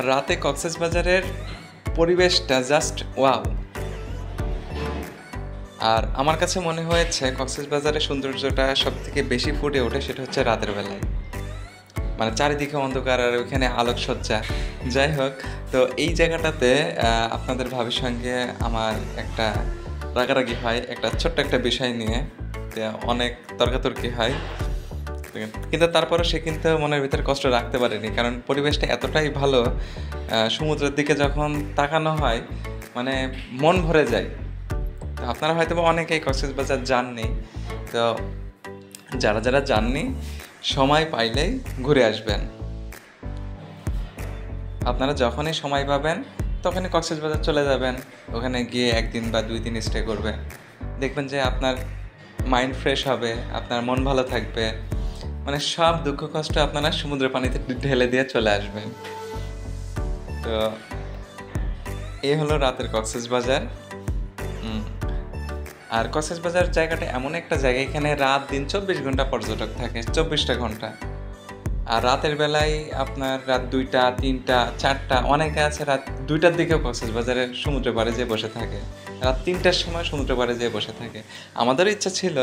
রাতে কক্সবাজারের পরিবেশটা জাস্ট ওয়াও। আর আমার কাছে মনে হয়েছে কক্সবাজারের সৌন্দর্যটা সবথেকে বেশি ফুটে ওঠে সেটা হচ্ছে রাতের বেলায়। মানে চারিদিকে অন্ধকার আর ওইখানে আলোকসজ্জা। যাই হোক, তো এই জায়গাটাতে আপনাদের ভাবির সঙ্গে আমার একটা রাগারাগি হয় একটা ছোট্ট একটা বিষয় নিয়ে। অনেক তর্কাতর্কি হয়, কিন্তু তারপরে সে কিন্তু মনের ভিতরে কষ্ট রাখতে পারেনি, কারণ পরিবেশটা এতটাই ভালো। সমুদ্রের দিকে যখন তাকানো হয় মানে মন ভরে যায়। তো আপনারা হয়তো বা অনেকেই কক্সবাজার যাননি, তো যারা যারা যাননি সময় পাইলেই ঘুরে আসবেন। আপনারা যখনই সময় পাবেন তখনই কক্সবাজার চলে যাবেন, ওখানে গিয়ে 1 দিন বা 2 দিন স্টে করবেন। দেখবেন যে আপনার মাইন্ড ফ্রেশ হবে, আপনার মন ভালো থাকবে, মানে সব দুঃখ কষ্ট আপনারা সমুদ্রের পানিতে ঢেলে দিয়ে চলে আসবেন। তো এই হলো রাতের কক্সবাজার। আর কক্সবাজার জায়গাটা এমন একটা জায়গা, এখানে রাত দিন 24 ঘন্টা পর্যটক থাকে, 24টা ঘন্টা। আর রাতের বেলায় আপনার রাত 2টা 3টা 4টা, অনেকে আছে রাত 2টার দিকেও কক্সবাজারের সমুদ্র পাড়ে যেয়ে বসে থাকে, রাত 3টার সময় সমুদ্র পাড়ে যেয়ে বসে থাকে। আমাদেরও ইচ্ছা ছিল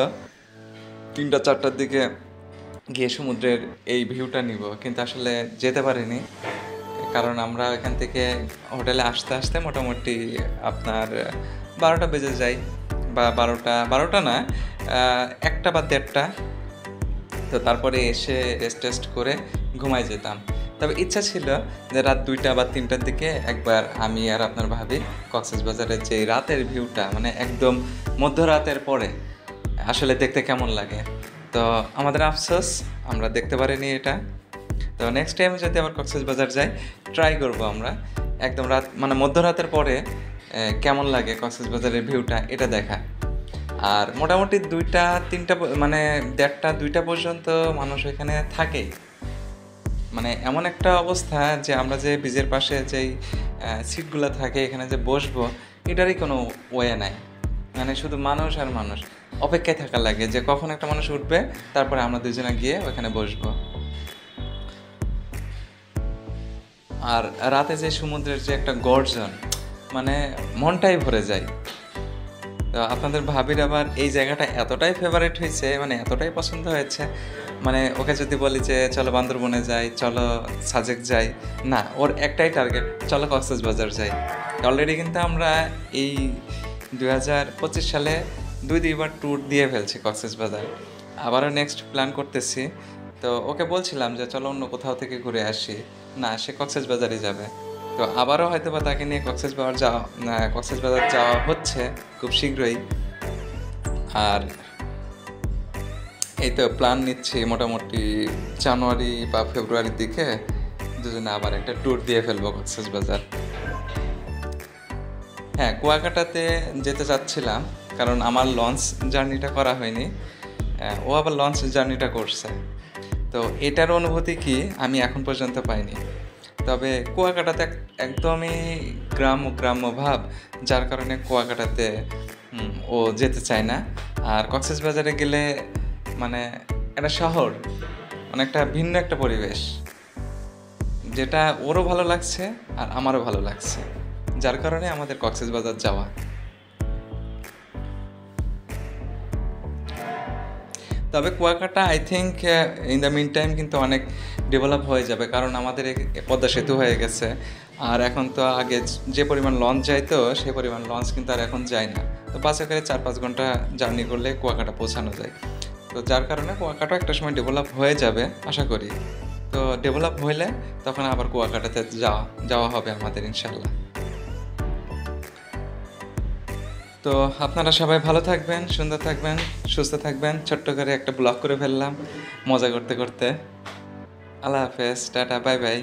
3টা 4টার দিকে গিয়ে সমুদ্রের এই ভিউটা নিব, কিন্তু আসলে যেতে পারিনি, কারণ আমরা এখান থেকে হোটেলে আসতে আসতে মোটামুটি আপনার 12টা বেজে যায়, বা 12টা না, 1টা বা 1:30টা। তো তারপরে এসে রেস্ট টেস্ট করে ঘুমাই যেতাম। তবে ইচ্ছা ছিল যে রাত 2টা বা 3টার দিকে একবার আমি আর আপনার ভাবি কক্সবাজারের যে রাতের ভিউটা, মানে একদম মধ্যরাতের পরে আসলে দেখতে কেমন লাগে। তো আমাদের আফসোস আমরা দেখতে পারিনি এটা। তো নেক্সট টাইম যদি আবার কক্সবাজার যাই ট্রাই করব আমরা একদম রাত মানে মধ্যরাতের পরে কেমন লাগে কক্সবাজারের ভিউটা এটা দেখা। আর মোটামুটি 2টা 3টা মানে 1:30 2টা পর্যন্ত মানুষ এখানে থাকেই। মানে এমন একটা অবস্থা যে আমরা যে বিচের পাশে যেই সিটগুলো থাকে এখানে যে বসবো এটারই কোনো ওয়ে নাই, মানে শুধু মানুষ আর মানুষ, অপেক্ষায় থাকা লাগে যে কখন একটা মানুষ উঠবে, তারপরে আমরা দুজনে গিয়ে ওখানে বসবো। আর রাতে যে সমুদ্রের যে একটা গর্জন, মানে মনটাই ভরে যায়। তো আপনাদের ভাবির আবার এই জায়গাটা এতটাই ফেভারিট হয়েছে, মানে এতটাই পছন্দ হয়েছে, মানে ওকে যদি বলি যে চলো বান্দরবনে যাই, চলো সাজেক যাই, না, ওর একটাই টার্গেট, চলো কক্সবাজার যাই। অলরেডি কিন্তু আমরা এই 2025 সালে 2-2বার ট্যুর দিয়ে ফেলছি কক্সবাজার, আবারও নেক্সট প্ল্যান করতেছি। তো ওকে বলছিলাম যে চলো অন্য কোথাও থেকে ঘুরে আসি, না, সে কক্সবাজারই যাবে। তো আবারও হয়তো বা তাকে নিয়ে কক্সবাজার যাওয়া হচ্ছে খুব শীঘ্রই। আর এই তো প্ল্যান নিচ্ছি মোটামুটি জানুয়ারি বা ফেব্রুয়ারির দিকে দুজনে আবার একটা ট্যুর দিয়ে ফেলবো কক্সবাজার। হ্যাঁ, কুয়াকাটাতে যেতে চাচ্ছিলাম, কারণ আমার লঞ্চ জার্নিটা করা হয়নি, ও আবার লঞ্চ জার্নিটা করছে। তো এটার অনুভূতি কি আমি এখন পর্যন্ত পাইনি। তবে কুয়াকাটাতে একদমই গ্রাম্য ভাব, যার কারণে কুয়াকাটাতে ও যেতে চায় না। আর কক্সবাজারে গেলে মানে একটা শহর, অনেকটা ভিন্ন একটা পরিবেশ, যেটা ওরও ভালো লাগছে আর আমারও ভালো লাগছে, যার কারণে আমাদের কক্সবাজার যাওয়া। তবে Kuakata I think in the mean time কিন্তু অনেক ডেভেলপ হয়ে যাবে, কারণ আমাদের পদ্মা সেতু হয়ে গেছে। আর এখন তো আগে যে পরিমাণ লঞ্চ যাইতো সেই পরিমাণ লঞ্চ কিন্তু আর এখন যায় না। তো বাসে করে 4-5 ঘন্টা জার্নি করলে কুয়াকাটা পৌঁছানো যায়। তো যার কারণে কুয়াকাটা একটা সময় ডেভেলপ হয়ে যাবে আশা করি। তো ডেভেলপ হইলে তখন আবার কুয়াকাটাতে যাওয়া হবে আমাদের ইনশাল্লাহ। তো আপনারা সবাই ভালো থাকবেন, সুন্দর থাকবেন, সুস্থ থাকবেন। ছোট্ট করে একটা ব্লগ করে ফেললাম মজা করতে করতে। আল্লাহ হাফেজ, টাটা, বাই বাই।